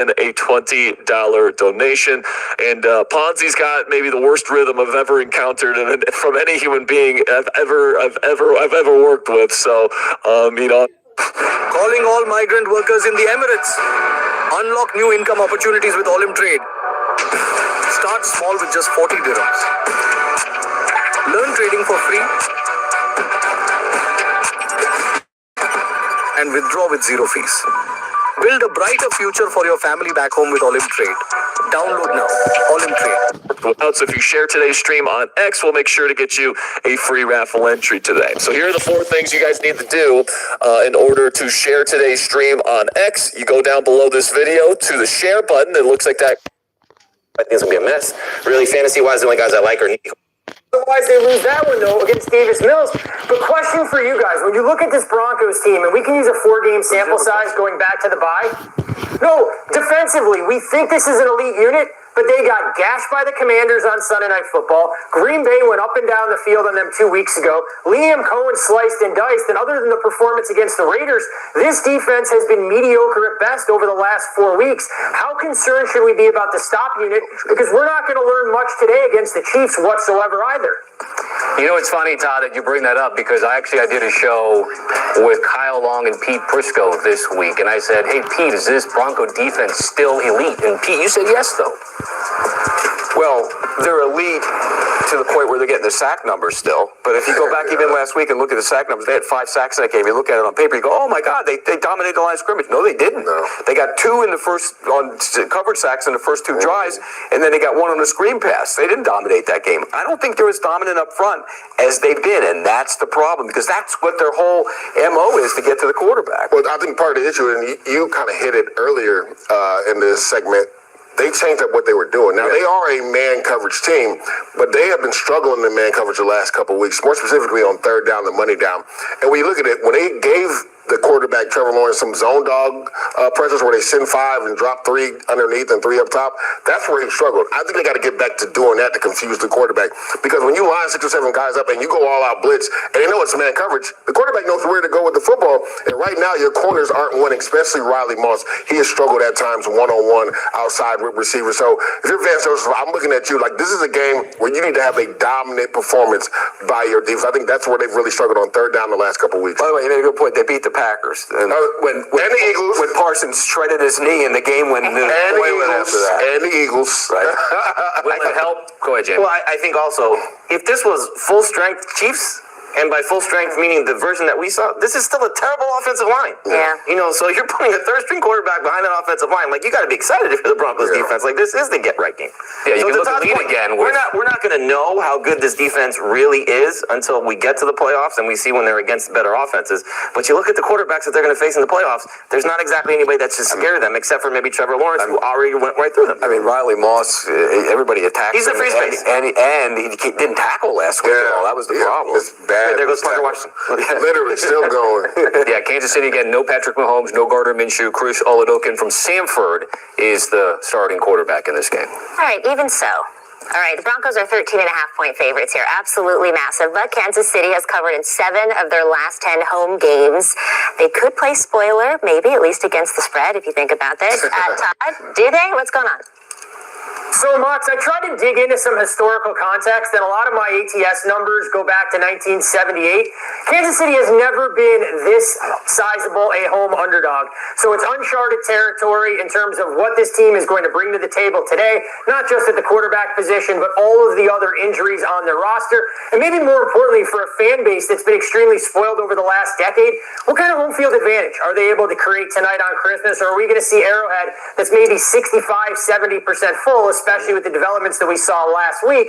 and a $20 donation. And Ponzi's got maybe the worst rhythm I've ever encountered from any human being I've ever worked with. So, Calling all migrant workers in the Emirates. Unlock new income opportunities with Olim Trade. Start small with just 40 dirhams. Learn trading for free. And withdraw with zero fees. Build a brighter future for your family back home with Olim Trade. Download now. Olim Trade. So if you share today's stream on X, we'll make sure to get you a free raffle entry today. So here are the 4 things you guys need to do in order to share today's stream on X. You go down below this video to the share button. It looks like that. I think it's going to be a mess. Really, fantasy-wise, the only guys I like are Nico. Otherwise, they lose that one, though, against Davis Mills. But question for you guys, when you look at this Broncos team, and we can use a 4-game sample size going back to the bye. No, defensively, we think this is an elite unit, but they got gashed by the Commanders on Sunday Night Football. Green Bay went up and down the field on them 2 weeks ago. Liam Cohen sliced and diced, and other than the performance against the Raiders, this defense has been mediocre at best over the last 4 weeks. How concerned should we be about the stop unit? Because we're not going to learn much today against the Chiefs whatsoever either. You know, it's funny, Todd, that you bring that up, because I did a show with Kyle Long and Pete Prisco this week, and I said, hey, Pete, is this Bronco defense still elite? And Pete, you said yes, though. Well, they're elite to the point where they're getting their sack numbers still. But if you go back even last week and look at the sack numbers, they had 5 sacks in that game. You look at it on paper, you go, oh my God, they dominated the line of scrimmage. No, they didn't. No. They got 2 in the first on coverage sacks in the first 2 drives, and then they got 1 on the screen pass. They didn't dominate that game. I don't think they're as dominant up front as they've been, and that's the problem, because that's what their whole MO is, to get to the quarterback. Well, I think part of the issue, and you kind of hit it earlier in this segment, they changed up what they were doing. Now, they are a man coverage team, but they have been struggling in man coverage the last couple of weeks, more specifically on third down and money down. And when you look at it, when they gave the quarterback, Trevor Lawrence, some zone dog pressures where they send 5 and drop 3 underneath and 3 up top, that's where he struggled. I think they got to get back to doing that to confuse the quarterback, because when you line 6 or 7 guys up and you go all out blitz and they know it's man coverage, the quarterback knows where to go with the football. And right now your corners aren't winning, especially Riley Moss. He has struggled at times one-on-one outside with receivers. So if you're Vance Joseph, I'm looking at you like this is a game where you need to have a dominant performance by your defense. I think that's where they've really struggled on third down the last couple of weeks. By the way, you made a good point. They beat the Packers. And and the Eagles. When Parsons shredded his knee in the game when the Eagles. Right. Will it help? Go ahead, Jamie. Well, I think also, if this was full strength Chiefs, and by full strength meaning the version that we saw, this is still a terrible offensive line. Yeah. You know, so you're putting a third-string quarterback behind that offensive line. Like, you got to be excited if you're the Broncos defense. Like, this is the get-right game. Yeah, you so can look at lead again. We're not going to know how good this defense really is until we get to the playoffs and we see when they're against better offenses. But you look at the quarterbacks that they're going to face in the playoffs, there's not exactly anybody that should scare them, except for maybe Trevor Lawrence, who already went right through them. I mean, Riley Moss, everybody attacked He's him. a free space. And he didn't tackle last week at all. That was the problem. It's bad. There goes Parker Washington. Literally still going. Yeah, Kansas City again, no Patrick Mahomes, no Gardner Minshew. Chris Oladokin from Samford is the starting quarterback in this game. All right, even so. All right, the Broncos are 13.5-point favorites here. Absolutely massive. But Kansas City has covered in 7 of their last 10 home games. They could play spoiler, maybe, at least against the spread, if you think about this. Todd, do they? What's going on? So, Mox, I tried to dig into some historical context, and a lot of my ATS numbers go back to 1978. Kansas City has never been this sizable a home underdog. So it's uncharted territory in terms of what this team is going to bring to the table today, not just at the quarterback position, but all of the other injuries on their roster. And maybe more importantly, for a fan base that's been extremely spoiled over the last decade, what kind of home field advantage are they able to create tonight on Christmas? Or are we going to see Arrowhead that's maybe 65-70% full, especially with the developments that we saw last week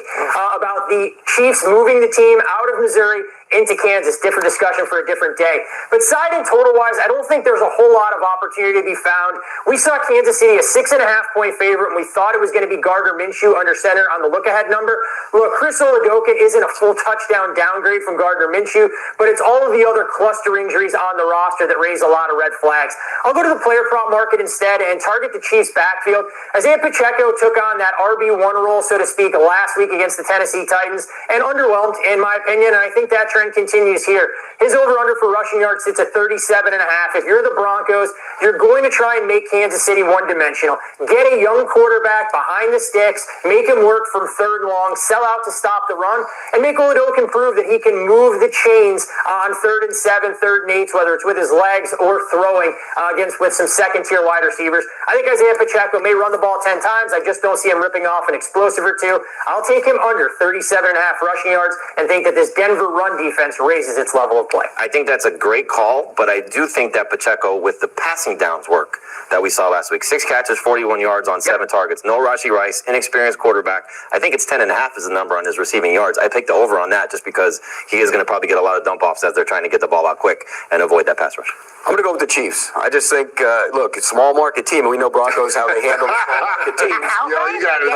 about the Chiefs moving the team out of Missouri into Kansas? Different discussion for a different day. But side and total-wise, I don't think there's a whole lot of opportunity to be found. We saw Kansas City a 6.5-point favorite, and we thought it was going to be Gardner Minshew under center on the look-ahead number. Look, Chris Oladokin isn't a full touchdown downgrade from Gardner Minshew, but it's all of the other cluster injuries on the roster that raise a lot of red flags. I'll go to the player prop market instead and target the Chiefs' backfield. Isaiah Pacheco took on that RB1 role, so to speak, last week against the Tennessee Titans and underwhelmed, in my opinion, and I think that trend continues here. His over-under for rushing yards sits at 37.5. If you're the Broncos, you're going to try and make Kansas City one-dimensional. Get a young quarterback behind the sticks, make him work from third and long, sell out to stop the run, and make Oladokin prove that he can move the chains on 3rd and 7, 3rd and 8, whether it's with his legs or throwing with some second-tier wide receivers. I think Isaiah Pacheco may run the ball 10 times. I just don't see him ripping off an explosive or two. I'll take him under 37.5 rushing yards and think that this Denver run defense raises its level of play. I think that's a great call, but I do think that Pacheco, with the passing downs work that we saw last week, 6 catches, 41 yards on 7 targets, no Rashee Rice, inexperienced quarterback. I think it's 10.5 is the number on his receiving yards. I picked the over on that just because he is going to probably get a lot of dump-offs as they're trying to get the ball out quick and avoid that pass rush. I'm going to go with the Chiefs. I just think, look, it's a small market team, and we know Broncos how they handle the small market team. Outright? you got it. No,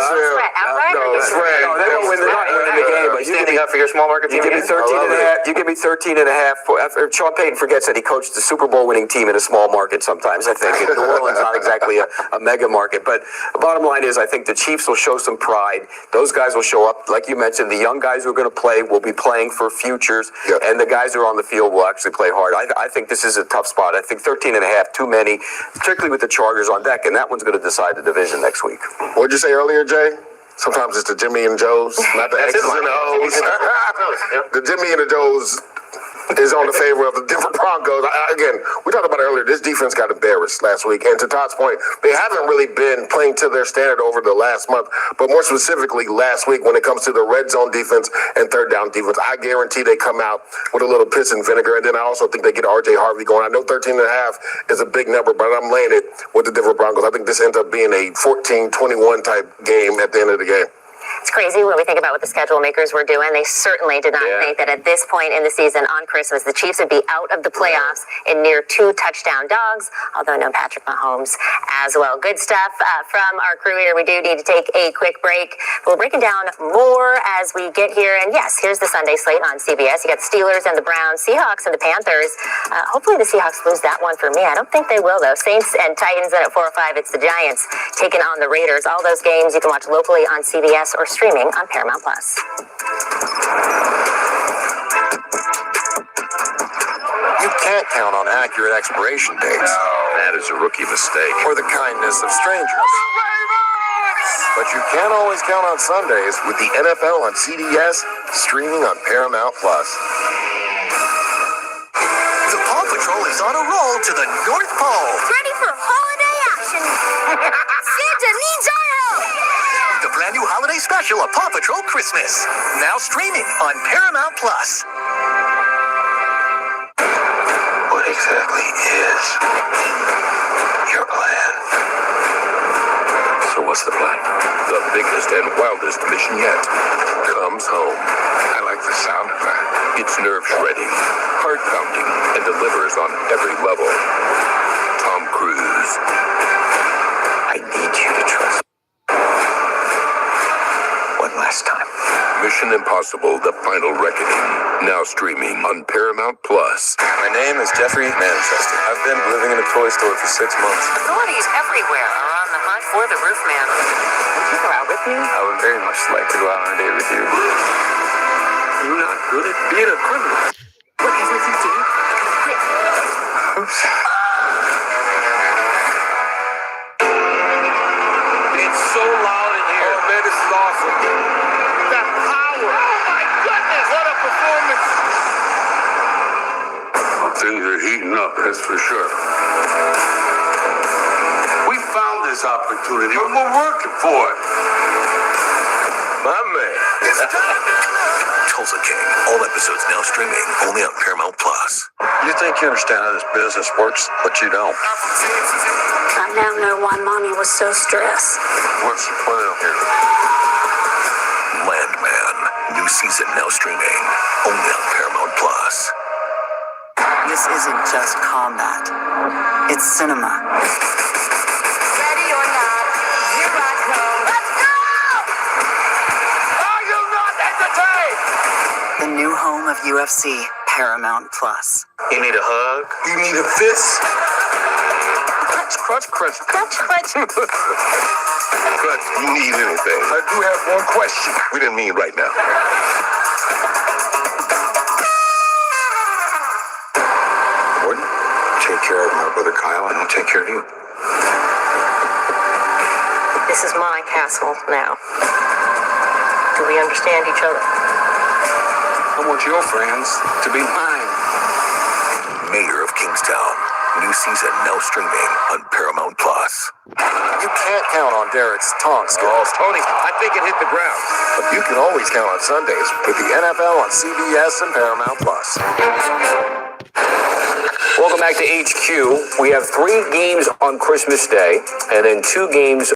they won't win the game. But You standing up for your small market team? You give me 13.5. You give me 13.5. Sean Payton forgets that he coached the Super Bowl winning team in a small market sometimes, I think. New Orleans not exactly a mega market. But the bottom line is I think the Chiefs will show some pride. Those guys will show up. Like you mentioned, the young guys who are going to play will be playing for futures. Yep. And the guys who are on the field will actually play hard. I think this is a tough spot. I think 13.5, too many, particularly with the Chargers on deck. And that one's going to decide the division next week. What'd you say earlier, Jay? Sometimes it's the Jimmy and Joes, not the X's and O's. The Jimmy and the Joes is on the favor of the different Broncos. Again, we talked about it earlier. This defense got embarrassed last week. And to Todd's point, they haven't really been playing to their standard over the last month. But more specifically, last week when it comes to the red zone defense and third down defense, I guarantee they come out with a little piss and vinegar. And then I also think they get R.J. Harvey going. I know 13.5 is a big number, but I'm laying it with the different Broncos. I think this ends up being a 14-21 type game at the end of the game. It's crazy when we think about what the schedule makers were doing. They certainly did not think that at this point in the season on Christmas, the Chiefs would be out of the playoffs in near 2 touchdown dogs, although no Patrick Mahomes as well. Good stuff from our crew here. We do need to take a quick break. We're breaking down more as we get here. And yes, here's the Sunday slate on CBS. You got the Steelers and the Browns, Seahawks and the Panthers. Hopefully the Seahawks lose that one for me. I don't think they will, though. Saints and Titans, then at 4 or 5, it's the Giants taking on the Raiders. All those games you can watch locally on CBS or streaming on Paramount+. You can't count on accurate expiration dates. That is a rookie mistake. Or the kindness of strangers. But you can always count on Sundays with the NFL on CBS, streaming on Paramount+. The Paw Patrol is on a roll to the North Pole. Ready for holiday action. Santa needs our help. The brand new holiday special of Paw Patrol Christmas. Now streaming on Paramount+. What exactly is your plan? So what's the plan? The biggest and wildest mission yet comes home. I like the sound of that. It's nerve-shredding, heart-pounding, and delivers on every level. Tom Cruise. I need you to trust me. One last time. Mission Impossible: The Final Reckoning. Now streaming on Paramount+. My name is Jeffrey Manchester. I've been living in a toy store for 6 months. Authorities everywhere are on the hunt for the roof man. Would you go out with me? I would very much like to go out on a date with you. You're not good at being a criminal. Whatever you do, quit. Oops. It's so loud in here. Oh man, this is awesome. That power. Oh my goodness, what a performance. Things are heating up, that's for sure. We found this opportunity and we're working for it. My man. Tulsa King. All episodes now streaming only on Paramount+. You think you understand how this business works, but you don't. I now know why Mommy was so stressed. What's the plan here? Landman. New season now streaming only on Paramount+. This isn't just combat. It's cinema. Ready or not, here I come. Let's go! Are you not entertained? The new home of UFC, Paramount+. You need a hug? You need a fist? Crutch. Crutch, you need anything. I do have one question. We didn't mean right now. Kyle, and I'll take care of you. This is my castle now. Do we understand each other? I want your friends to be mine. Mayor of Kingstown. New season now streaming on Paramount Plus. You can't count on Derek's taunt skills. Oh, Tony, I think it hit the ground. But you can always count on Sundays with the NFL on CBS and Paramount Plus. Welcome back to HQ. We have 3 games on Christmas Day and then 2 games